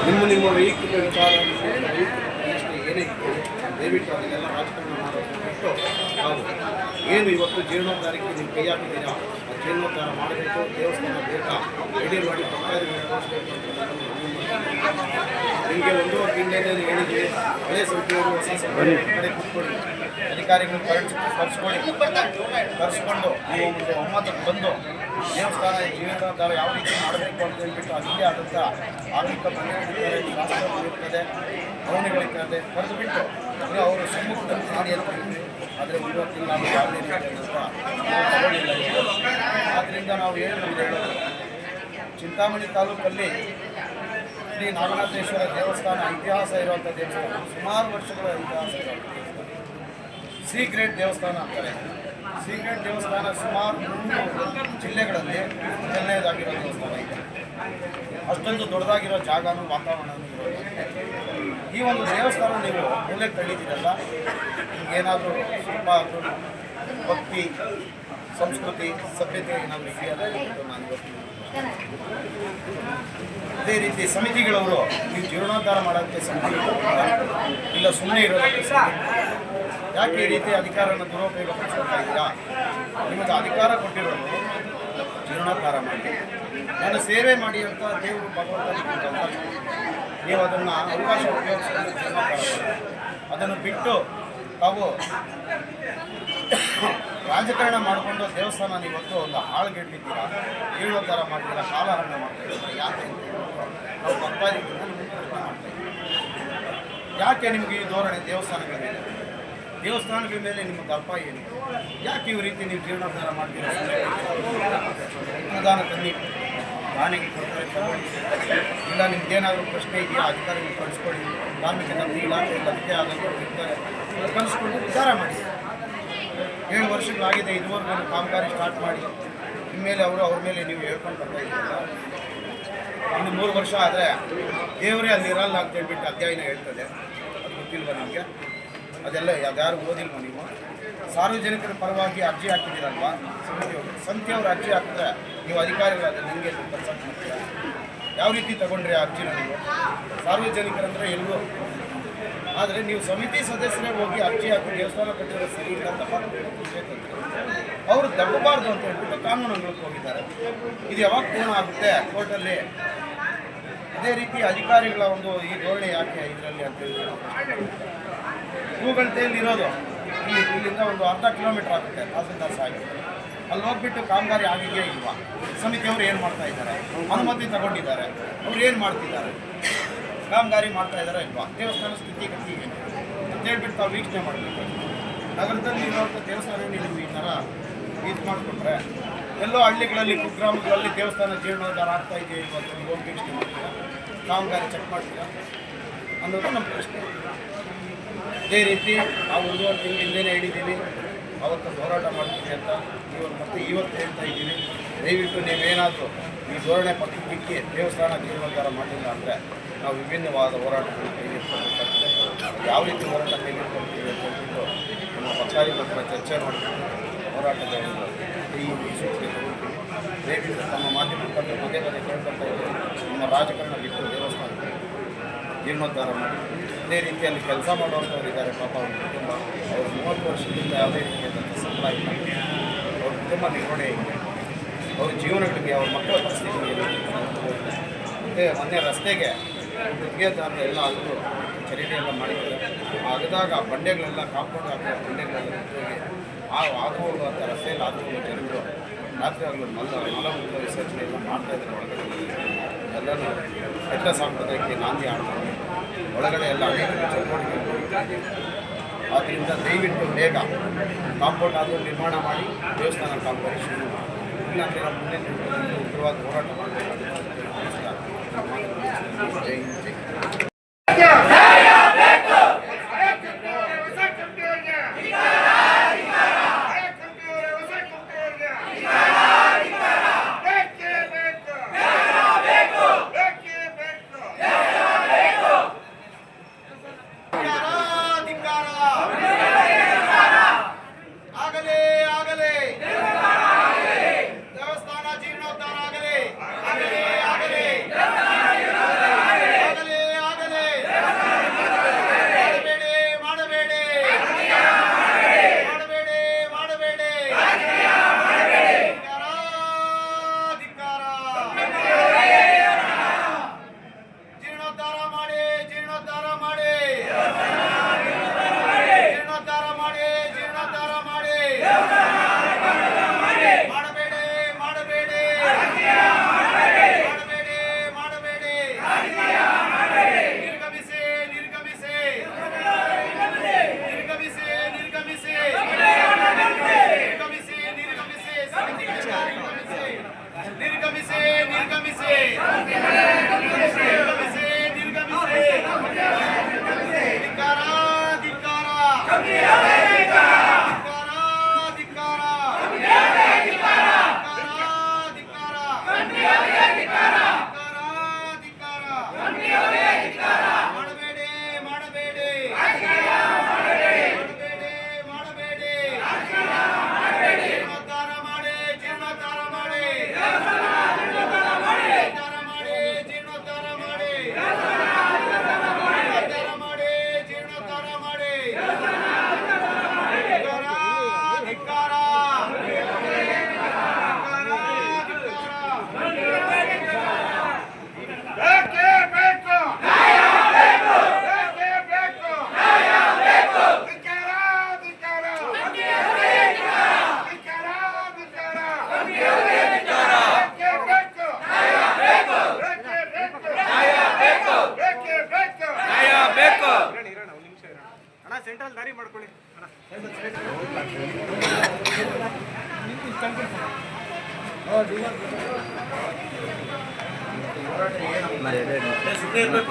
ನಿಮ್ಮ ವೈಯಕ್ತಿಕ ವಿಚಾರ ಏನೇ ಇತ್ತು ದಯವಿಟ್ಟು ಅದನ್ನೆಲ್ಲ ರಾಜಕಾರಣ ಮಾಡೋದು ಬಿಟ್ಟು ನಾವು ಏನು ಇವತ್ತು ಜೀರ್ಣೋದ್ಧಾರಕ್ಕೆ ನೀವು ಕೈ ಹಾಕಿದ್ದೀರಾ ಆ ಜೀರ್ಣೋದ್ಧಾರ ಮಾಡಬೇಕು, ದೇವಸ್ಥಾನ ಬೇಕಾ ರೆಡಿ ಮಾಡಿ ಸರ್ಕಾರಿ ನಿಮಗೆ ಒಂದು ತಿಂಗಳೇ ಹೇಳಿದ್ದೀವಿ. ಹಳೆ ಸಂಖ್ಯೆಯವರು ಹೊಸ ಸಂಖ್ಯೆ ಕಡೆ ಕೂತ್ಕೊಳ್ಳಿ, ಅಧಿಕಾರಿಗಳು ಕರೆಸ್ಕೊಂಡು ನೀವು ಒಂದು ಒಮ್ಮತಕ್ಕೆ ಬಂದು ದೇವಸ್ಥಾನ ಜೀರ್ಣೋದ್ಧಾರ ಯಾವ ರೀತಿ ಮಾಡಬೇಕು ಅಂತ ಹೇಳ್ಬಿಟ್ಟು ಅದಕ್ಕೆ ಆದಂಥ ಆರ್ಥಿಕ ಶಾಸ್ತ್ರಗಳಿರ್ತದೆ, ಭವನಗಳಿರ್ತದೆ, ಕರೆದು ಬಿಟ್ಟು ಅವರು ಸಮ್ಮುಖದಲ್ಲಿ ಮಾಡಿ ಅಂತ ಹೇಳ್ತೀವಿ. ಆದರೆ ಇವತ್ತಿನ ನಾವು ಯಾವುದೇ ರೀತಿಯಾದಂಥ ತಗೊಳ್ಳಿಲ್ಲ. ಆದ್ದರಿಂದ ನಾವು ಹೇಳೋದು ಚಿಂತಾಮಣಿ ತಾಲೂಕಲ್ಲಿ ಶ್ರೀ ನಾಗನಾಥೇಶ್ವರ ದೇವಸ್ಥಾನ ಇತಿಹಾಸ ಇರುವಂಥ ದೇವಸ್ಥಾನ, ಸುಮಾರು ವರ್ಷಗಳ ಇತಿಹಾಸ ಇರುವಂಥ ದೇವಸ್ಥಾನ, ಸಿ ಗ್ರೇಡ್ ದೇವಸ್ಥಾನ ಅಂತಾರೆ. ಸಿ ಗ್ರೇಡ್ ದೇವಸ್ಥಾನ ಸುಮಾರು 3 ಜಿಲ್ಲೆಗಳಲ್ಲಿ ಮೊದಲನೇದಾಗಿರೋ ದೇವಸ್ಥಾನ ಇದೆ. ಅಷ್ಟೊಂದು ದೊಡ್ಡದಾಗಿರೋ ಜಾಗನೂ ವಾತಾವರಣನೂ ಇರೋದು. ಈ ಒಂದು ದೇವಸ್ಥಾನ ನೀವು ಮೂಲೆಗೆ ತಳ್ಳಿದ್ದೀರಲ್ಲ, ನಿಮಗೇನಾದರೂ ಸ್ವಲ್ಪ ಭಕ್ತಿ, ಸಂಸ್ಕೃತಿ, ಸಭ್ಯತೆ ಏನಾದರೂ ಇದೆಯಲ್ಲ ನಾನು ಇವತ್ತು ಅದೇ ರೀತಿ ಸಮಿತಿಗಳವರು ನೀವು ಜೀರ್ಣೋದ್ಧಾರ ಮಾಡೋಕ್ಕೆ ಸಮಿತಿ ಇಲ್ಲ ಸುಮ್ಮನೆ ಇರೋದಕ್ಕೆ ಯಾಕೆ ಈ ರೀತಿ ಅಧಿಕಾರನ ದುರುಪಯೋಗ ಪಡಿಸ್ಕೊಳ್ತಾ ಇದ್ದೀರಾ? ನಿಮಗೆ ಅಧಿಕಾರ ಕೊಟ್ಟಿರೋದು ಜೀರ್ಣೋದ್ಧಾರ ಮಾಡಿ, ನನ್ನ ಸೇವೆ ಮಾಡಿ ಅಂತ ದೇವರು ಭಗವಂತ ನೀವು ಅದನ್ನು ಅವಕಾಶ ಉಪಯೋಗಿಸಿಕೊಂಡು ಜೀರ್ಣೋದ್ಧಾರ ಮಾಡಿ. ಅದನ್ನು ಬಿಟ್ಟು ತಾವು ರಾಜಕಾರಣ ಮಾಡಿಕೊಂಡು ದೇವಸ್ಥಾನ ಇವತ್ತು ಒಂದು ಹಾಳುಗೆಟ್ಟಿದ್ದೀರಾ, ಜೀರ್ಣೋದ್ಧಾರ ಮಾಡ್ತೀರಾ, ಕಾಲಹರಣ ಮಾಡ್ತೀರಾ. ಯಾಕೆ ನಾವು ಭಕ್ತಾದಿಗಳಿಂದ ನಿಮಗೆ ಪ್ರಶ್ನೆ ಮಾಡ್ತಾ ಇದ್ದೀವಿ. ಯಾಕೆ ನಿಮಗೆ ಈ ಧೋರಣೆ ದೇವಸ್ಥಾನಗಳ ಮೇಲೆ? ದೇವಸ್ಥಾನಗಳ ಮೇಲೆ ನಿಮ್ಮ ದರ್ಪ ಏನು? ಯಾಕೆ ಈ ರೀತಿ ನೀವು ಜೀರ್ಣೋದ್ಧಾರ ಮಾಡ್ತೀರಾ? ಅನುದಾನ ತಂದು ದಾನಿಗೆ ಕೊಡ್ತಾರೆ, ತಗೊಳ್ಳಿ. ಇಲ್ಲ ನಿಮ್ಗೇನಾದರೂ ಪ್ರಶ್ನೆ ಇದೆಯಾ ಅಧಿಕಾರಿಗಳು ಕಳಿಸ್ಕೊಳ್ಳಿ, ಧಾರ್ಮಿಕ ದತ್ತಿ ಇಲಾಖೆಯಲ್ಲಿ ಅದಕ್ಕೆ ಆದಂಥ ಇರ್ತಾರೆ, ಕಳಿಸ್ಕೊಂಡು ವಿಚಾರ ಮಾಡಿ. 7 ವರ್ಷಗಳಾಗಿದೆ, ಇದುವರೆಗೂ ಕಾಮಗಾರಿ ಸ್ಟಾರ್ಟ್ ಮಾಡಿ ಇನ್ಮೇಲೆ ಅವ್ರ ಮೇಲೆ ನೀವು ಹೇಳ್ಕೊಂಡು ಬರ್ತಾ ಇದ್ದೀರಲ್ಲ. ಇನ್ನು 3 ವರ್ಷ ಆದರೆ ದೇವರೇ ಅಲ್ಲಿ ಇರಲ್ಲ ಅಂತ ಹೇಳ್ಬಿಟ್ಟು ಅಧ್ಯಾಯನ ಹೇಳ್ತದೆ. ಅದು ಗೊತ್ತಿಲ್ವ ನಿಮಗೆ? ಅದೆಲ್ಲ ಯಾರು ಓದಿಲ್ವ ನೀವು? ಸಾರ್ವಜನಿಕರ ಪರವಾಗಿ ಅರ್ಜಿ ಹಾಕಿದ್ದೀರಲ್ವಾ ಸಮಿತಿಯವರು ಅರ್ಜಿ ಹಾಕಿದ್ರೆ ನೀವು ಅಧಿಕಾರಿಗಳಾದರೆ ನಿಮಗೆ ಕೆಲಸ ಮಾಡ್ತೀರಾ? ಯಾವ ರೀತಿ ತಗೊಂಡ್ರಿ ಆ ಅರ್ಜಿನ ನೀವು? ಸಾರ್ವಜನಿಕರಂದರೆ ಎಲ್ಲರೂ. ಆದರೆ ನೀವು ಸಮಿತಿ ಸದಸ್ಯರೇ ಹೋಗಿ ಅರ್ಜಿ ಹಾಕಿ ದೇವಸ್ಥಾನ ಕಟ್ಟಿರೋ ಸರಿ ಇಲ್ಲ ತಪ್ಪಾಗ್ತದೆ, ಅವರು ತಪ್ಪಬಾರ್ದು ಅಂತ ಹೇಳ್ಬಿಟ್ಟು ಕಾನೂನುಗಳಿಗೆ ಹೋಗಿದ್ದಾರೆ. ಇದು ಯಾವಾಗ ಪೂರ್ಣ ಆಗುತ್ತೆ ಕೋರ್ಟಲ್ಲಿ? ಇದೇ ರೀತಿ ಅಧಿಕಾರಿಗಳ ಒಂದು ಈ ಧೋರಣೆ ಯಾಕೆ ಇದರಲ್ಲಿ ಅಂತ ಹೇಳಿ ಹೂಗಂಟೆಯಲ್ಲಿ ಇರೋದು ಇಲ್ಲಿಂದ ಒಂದು ಅರ್ಧ ಕಿಲೋಮೀಟರ್ ಆಗುತ್ತೆ ತಹಸೀಲ್ದಾರ್ ಸಾಹೇಬ್. ಅಲ್ಲಿ ಹೋಗ್ಬಿಟ್ಟು ಕಾಮಗಾರಿ ಆಗಿದೆಯಾ ಇಲ್ವಾ, ಸಮಿತಿಯವರು ಏನು ಮಾಡ್ತಾ ಇದ್ದಾರೆ, ಅನುಮತಿ ತಗೊಂಡಿದ್ದಾರೆ, ಅವ್ರು ಏನು ಮಾಡ್ತಿದ್ದಾರೆ, ಕಾಮಗಾರಿ ಮಾಡ್ತಾ ಇದ್ದಾರೆ ಇಲ್ವಾ, ದೇವಸ್ಥಾನ ಸ್ಥಿತಿಗತಿ ಏನು ಅಂತ ಹೇಳ್ಬಿಟ್ಟು ತಾವು ವೀಕ್ಷಣೆ ಮಾಡಬೇಕು. ನಗರದಲ್ಲಿ ಇರುವಂಥ ದೇವಸ್ಥಾನ ನೀವು ಈ ಥರ ಇದು ಮಾಡಿಕೊಂಡ್ರೆ ಎಲ್ಲೋ ಹಳ್ಳಿಗಳಲ್ಲಿ ಕುಗ್ರಾಮಗಳಲ್ಲಿ ದೇವಸ್ಥಾನ ಜೀರ್ಣೋದ್ಧಾರ ಆಗ್ತಾ ಇದೆಯಾ ಇಲ್ವಾ ಅಂತ ನೀವು ಹೋಗಿ ವೀಕ್ಷಣೆ ಮಾಡ್ತೀರಾ, ಕಾಮಗಾರಿ ಚೆಕ್ ಮಾಡ್ತೀರಾ ಅನ್ನೋದು ನಮ್ಮ ಪ್ರಶ್ನೆ. ಇದೇ ರೀತಿ ನಾವು 1.5 ತಿಂಗಳಿಂದಲೇ ಹೇಳಿದ್ದೀವಿ, ಅವತ್ತು ಹೋರಾಟ ಮಾಡ್ತೀವಿ ಅಂತ. ಇವತ್ತು ಹೇಳ್ತಾ ಇದ್ದೀವಿ, ದಯವಿಟ್ಟು ನೀವೇನಾದರೂ ಈ ಧೋರಣೆ ಪಕ್ಕಕ್ಕೆ ದೇವಸ್ಥಾನ ಜೀರ್ಣೋದ್ಧಾರ ಮಾಡಲಿಲ್ಲ ಅಂದರೆ ನಾವು ವಿಭಿನ್ನವಾದ ಹೋರಾಟಗಳನ್ನು ಕೈಗೆತ್ತಿಕೊಳ್ಳಬೇಕಾಗ್ತದೆ. ಯಾವ ರೀತಿ ಹೋರಾಟ ಕೈಗೆತ್ತಿಕೊಳ್ತೀವಿ ಅಂತ ಹೇಳ್ಬಿಟ್ಟು ನಮ್ಮ ಪಕ್ಷಾಧಿಗಳ ಹತ್ರ ಚರ್ಚೆ ಮಾಡ್ತೀವಿ. ಹೋರಾಟದ ಈ ಸೂಚನೆ ತಗೊಳ್ತೀವಿ. ದಯವಿಟ್ಟು ನಮ್ಮ ಮಾಧ್ಯಮ ಮುಖಾಂತರ ಪದೇ ಕೇಳ್ಕೊಳ್ತಾ ಇದ್ದೀವಿ, ನಮ್ಮ ರಾಜಕಾರಣ ಬಿಟ್ಟು ದೇವಸ್ಥಾನ ಜೀರ್ಣೋದ್ಧಾರ ಮಾಡಿ. ಇದೇ ರೀತಿಯಲ್ಲಿ ಕೆಲಸ ಮಾಡುವಂಥವ್ರು ಇದ್ದಾರೆ ಪಾಪ, ಅವ್ರ ಕುಟುಂಬ ಅವರು 30 ವರ್ಷದಿಂದ ಯಾವುದೇ ರೀತಿಯಾದಂಥ ಸಂಬಳ ಇಲ್ಲ, ಅವ್ರ ಕುಟುಂಬ ನಿರ್ವಹಣೆ ಇದೆ, ಅವ್ರ ಜೀವನಗಳಿಗೆ ಅವ್ರ ಮಕ್ಕಳ ಪರಿಸ್ಥಿತಿಗಳಿಗೆ. ಮತ್ತು ಮೊನ್ನೆ ರಸ್ತೆಗೆ ಗುತ್ತಿಗೆದಾರರು ಎಲ್ಲ ಅದು ಚರಿಟೆ ಎಲ್ಲ ಮಾಡಿದ್ದಾರೆ. ಆಗದಾಗ ಬಂಡೆಗಳೆಲ್ಲ ಕಾಂಪೌಂಡ್ ಹಾಕೋ ಬಂಡೆಗಳೆಲ್ಲ ಹೋಗಿ ಆಗು ಹೋಗುವಂಥ ರಸ್ತೆಯಲ್ಲಿ ಆಗು ಹೋಗೋ ಜನರು ರಾತ್ರಿ ಆಗಲು ಮಲಮೂತ್ರ ವಿಸರ್ಜನೆ ಎಲ್ಲ ಮಾಡ್ತಾಯಿದ್ದಾರೆ. ಒಳಗಡೆ ಎಲ್ಲನೂ ಕೆಟ್ಟ ಸಂಪ್ರದಾಯಕ್ಕೆ ನಾಂದಿ ಆಡ್ತಾರೆ. ಒಳಗಡೆ ಎಲ್ಲ ಅನೇಕ ಚಟುವಟಿಕೆಗಳು. ಆದ್ದರಿಂದ ದಯವಿಟ್ಟು ಬೇಗ ಕಾಂಪೌಂಡ್ ಆದರೂ ನಿರ್ಮಾಣ ಮಾಡಿ ದೇವಸ್ಥಾನ ಕಾಮಗಾರಿ ಶುರು ಮಾಡಿ. ಇಲ್ಲಾಂದರೆ ನಾವು ಮುಂದೆ ಉಗ್ರವಾದ ಹೋರಾಟ ಮಾಡಬೇಕಾಗುತ್ತೆ. ಜೈ ಜೈ. ದೇವಸ್ಥಾನ ಜೀರ್ಣೋದ್ಧಾರ ಆಗಲಿ. ಜೀರ್ಣೋದ್ಧಾರ ಮಾಡಿ ಜೀರ್ಣೋದ್ಧಾರ ಮಾಡಿ ಜೀರ್ಣೋದ್ಧಾರ ಮಾಡಿ ಮಾಡಬೇಡಿ ಮಾಡಬೇಡಿ ಮಾಡಬೇಡಿ ಮಾಡಬೇಡಿ ನಿರ್ಗಮಿಸಿ ನಿರ್ಗಮಿಸಿ ನಿರ್ಗಮಿಸಿ ನಿರ್ಗಮಿಸಿ ನಿರ್ಗಮಿಸಿ ನಿರ್ಗಮಿಸಿ ಸಮಿತಿಗಳಿಂದ ನಿರ್ಗಮಿಸಿ ನಿರ್ಗಮಿಸಿ ನಿರ್ಗಮಿಸಿ ನಿರ್ಗಮಿಸಿ ನಿರ್ಗಮಿಸಿ ಧಿಕ್ಕಾರ ಧಿಕ್ಕಾರ ಧಿಕ್ಕಾರ ಮಾಡಬೇಡಿ ಮಾಡಬೇಡಿ ಮಾಡಬೇಡಿ ಮಾಡಬೇಡಿ ಜೀರ್ಣೋದ್ಧಾರ ಮಾಡಿ ಜೀರ್ಣೋದ್ಧಾರ ಮಾಡಿ ಜೀರ್ಣೋದ್ಧಾರ ಮಾಡಿ ಜೀರ್ಣೋದ್ಧಾರ ಮಾಡಿ ಜೀರ್ಣೋದ್ಧಾರ ಮಾಡಿ ಜೀರ್ಣೋದ್ಧಾರ ಮಾಡಿ ಧಿಕ್ಕಾರ ಬೇಕೇ ಬೇಕು ಬೇಕೇ ಬೇಕು ಧಿಕ್ಕಾರ ಧಿಕ್ಕಾರ ಧಿಕ್ಕಾರ ಧಿಕ್ಕಾರ ಬೇಕೇ ಬೇಕು ಬೇಕೇ ಬೇಕು ಬೇಕೇ ಬೇಕು ಅಣ್ಣ ಸೆಂಟ್ರಲ್ ದಾರಿ ಮಾಡ್ಕೊಳ್ಳಿ ಹೋರಾಟ ಏನು